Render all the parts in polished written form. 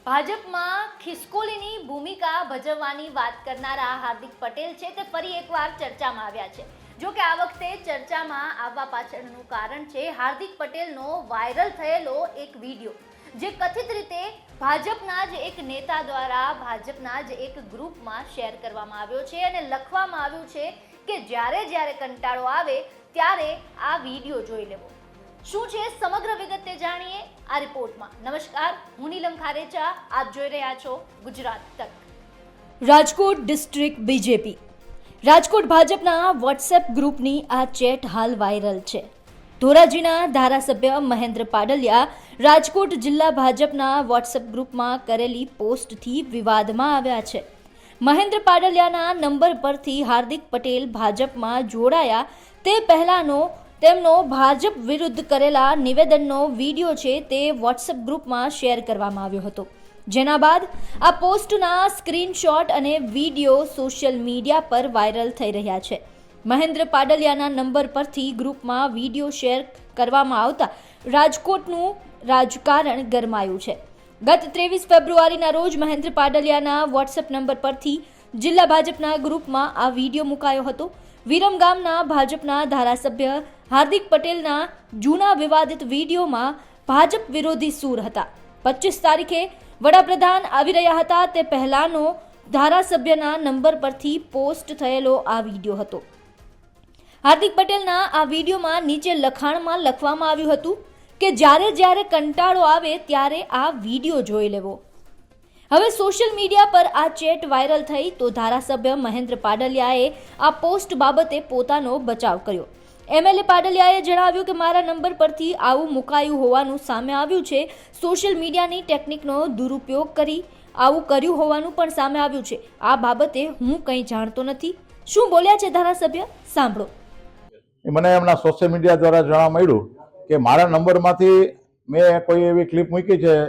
ભાજપમાં ખિસકોલીની ભૂમિકા ભજવવાની વાત કરનારા હાર્દિક પટેલ છે તે ફરી એકવાર ચર્ચામાં આવ્યા છે। જો કે આ વખતે ચર્ચામાં આવવા પાછળનું કારણ છે હાર્દિક પટેલનો વાયરલ થયેલો એક વિડીયો, જે કથિત રીતે ભાજપના જ એક નેતા દ્વારા ભાજપના જ એક ગ્રુપમાં શેર કરવામાં આવ્યો છે અને લખવામાં આવ્યું છે કે જ્યારે કંટાળો આવે ત્યારે આ વિડીયો જોઈ લેવો। શું છે સમગ્ર વિગતે જાણીએ આ રિપોર્ટમાં। નમસ્કાર, હું નીલમ ખારેચા, આપ જોઈ રહ્યા છો ગુજરાત તક। રાજકોટ ડિસ્ટ્રિક્ટ બીજેપી રાજકોટ ભાજપના વોટ્સએપ ગ્રુપની આ ચેટ હાલ વાયરલ છે। ધોરાજીના ધારાસભ્ય મહેન્દ્ર પાડલિયા રાજકોટ જિલ્લા ભાજપના વોટ્સએપ ગ્રુપમાં કરેલી પોસ્ટથી વિવાદમાં આવ્યા છે। મહેન્દ્ર પાડલિયાના નંબર પરથી હાર્દિક પટેલ ભાજપમાં જોડાયા તે પહેલાનો તેમનો ભાજપ વિરુદ્ધ કરેલા નિવેદનનો વિડીયો છે તે વોટ્સએપ ગ્રુપમાં શેર કરવામાં આવ્યો હતો, જેના બાદ આ પોસ્ટના સ્ક્રીનશોટ અને વિડીયો સોશિયલ મીડિયા પર વાયરલ થઈ રહ્યા છે। મહેન્દ્ર પાડલિયાના નંબર પરથી ગ્રુપમાં વિડીયો શેર કરવામાં આવતા રાજકોટનું રાજકારણ ગરમાયું છે। ગત 23 ફેબ્રુઆરીના રોજ મહેન્દ્ર પાડલિયાના વોટ્સએપ નંબર પરથી જિલ્લા ભાજપના ગ્રુપમાં આ વિડીયો મુકાયો હતો। વિરમગામના ભાજપના ધારાસભ્ય હાર્દિક પટેલના જૂના વિવાદિત વિડીયોમાં ભાજપ વિરોધી સૂર હતા। 25 તારીખે વડાપ્રધાન આવી રહ્યા હતા તે પહેલાનો ધારાસભ્યના નંબર પરથી પોસ્ટ થયેલો આ વિડીયો હતો। હાર્દિક પટેલના આ વિડીયોમાં નીચે લખાણમાં લખવામાં આવ્યું હતું કે જ્યારે કંટાળો આવે ત્યારે આ વિડીયો જોઈ લેવો। હવે સોશિયલ મીડિયા પર આ ચેટ વાયરલ થઈ તો ધારાસભ્ય મહેન્દ્ર પાડલિયાએ આ પોસ્ટ બાબતે પોતાનો બચાવ કર્યો। એમએલએ પાડલિયાએ જણાવ્યું કે મારા નંબર પરથી આવું મુકાયું હોવાનું સામે આવ્યું છે। સોશિયલ મીડિયાની ટેકનિકનો દુરુપયોગ કરી આવું કર્યું હોવાનું પણ સામે આવ્યું છે। આ બાબતે હું કંઈ જાણતો નથી। શું બોલ્યા છે ધારાસભ્ય, સાંભળો। મને એમના સોશિયલ મીડિયા દ્વારા જાણવા મળ્યું કે મારા નંબરમાંથી મેં કોઈ એવી ક્લિપ મૂકી છે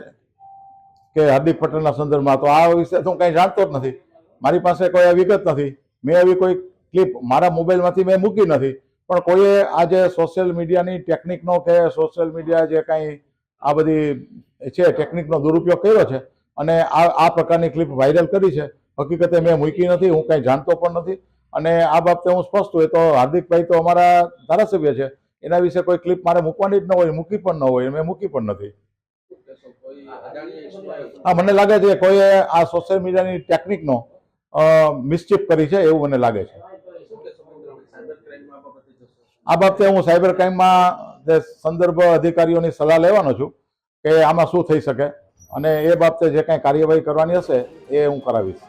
કે હાર્દિક પટેલના સંદર્ભમાં, તો આ વિશે હું કંઈ જાણતો જ નથી। મારી પાસે કોઈ વિગત નથી, મેં એવી કોઈ ક્લિપ મારા મોબાઈલમાંથી મેં મૂકી નથી, પણ કોઈએ આજે સોશિયલ મીડિયાની ટેકનિકનો કે સોશિયલ મીડિયા જે કાંઈ આ બધી છે ટેકનિકનો દુરુપયોગ કર્યો છે અને આ પ્રકારની ક્લિપ વાયરલ કરી છે। હકીકતે મેં મૂકી નથી, હું કંઈ જાણતો પણ નથી અને આ બાબતે હું સ્પષ્ટ હોય તો હાર્દિકભાઈ તો અમારા ધારાસભ્ય છે, એના વિશે કોઈ ક્લિપ મારે મૂકવાની જ ન હોય, મૂકી પણ ન હોય, મેં મૂકી પણ નથી। હા, મને લાગે છે કોઈએ આ સોશિયલ મીડિયાની ટેકનિકનો મિસચીફ કરી છે એવું મને લાગે છે। આ બાબતે હું સાયબર ક્રાઇમમાં સંદર્ભ અધિકારીઓની સલાહ લેવાનો છું કે આમાં શું થઈ શકે અને એ બાબતે જે કાંઈ કાર્યવાહી કરવાની હશે એ હું કરાવીશ।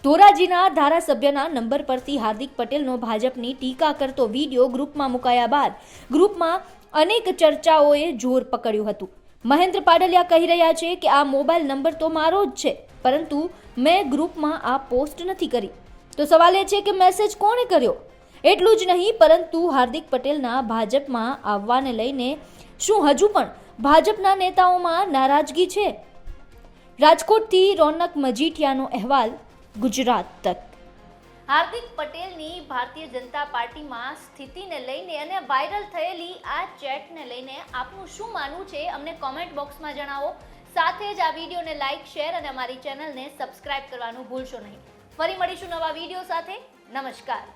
ધોરાજીના ધારાસભ્યના નંબર પરથી હાર્દિક પટેલનો ભાજપની ટીકા કરતો વિડીયો ગ્રુપમાં મુકાયા બાદ ગ્રુપમાં અનેક ચર્ચાઓએ જોર પકડ્યું હતું। મહેન્દ્ર પાડલિયા કહી રહ્યા છે કે આ મોબાઈલ નંબર તો મારો જ છે, પરંતુ મેં ગ્રુપમાં આ પોસ્ટ નથી કરી। તો સવાલ એ છે કે મેસેજ કોણે કર્યો? એટલું જ નહીં, પરંતુ હાર્દિક પટેલના ભાજપમાં આવવાને લઈને શું હજુ પણ ભાજપના નેતાઓમાં નારાજગી છે? રાજકોટથી રોનક મજીઠિયાનો અહેવાલ, ગુજરાત તક। હાર્દિક પટેલની ભારતીય જનતા પાર્ટીમાં સ્થિતિને લઈને અને વાયરલ થયેલી આ ચેટને લઈને આપનું શું માનવું છે અમને કોમેન્ટ બોક્સમાં જણાવો। સાથે જ આ વિડીયોને લાઇક, શેર અને અમારી ચેનલને સબસ્ક્રાઇબ કરવાનું ભૂલશો નહીં। ફરી મળીશું નવા વિડીયો સાથે। નમસ્કાર।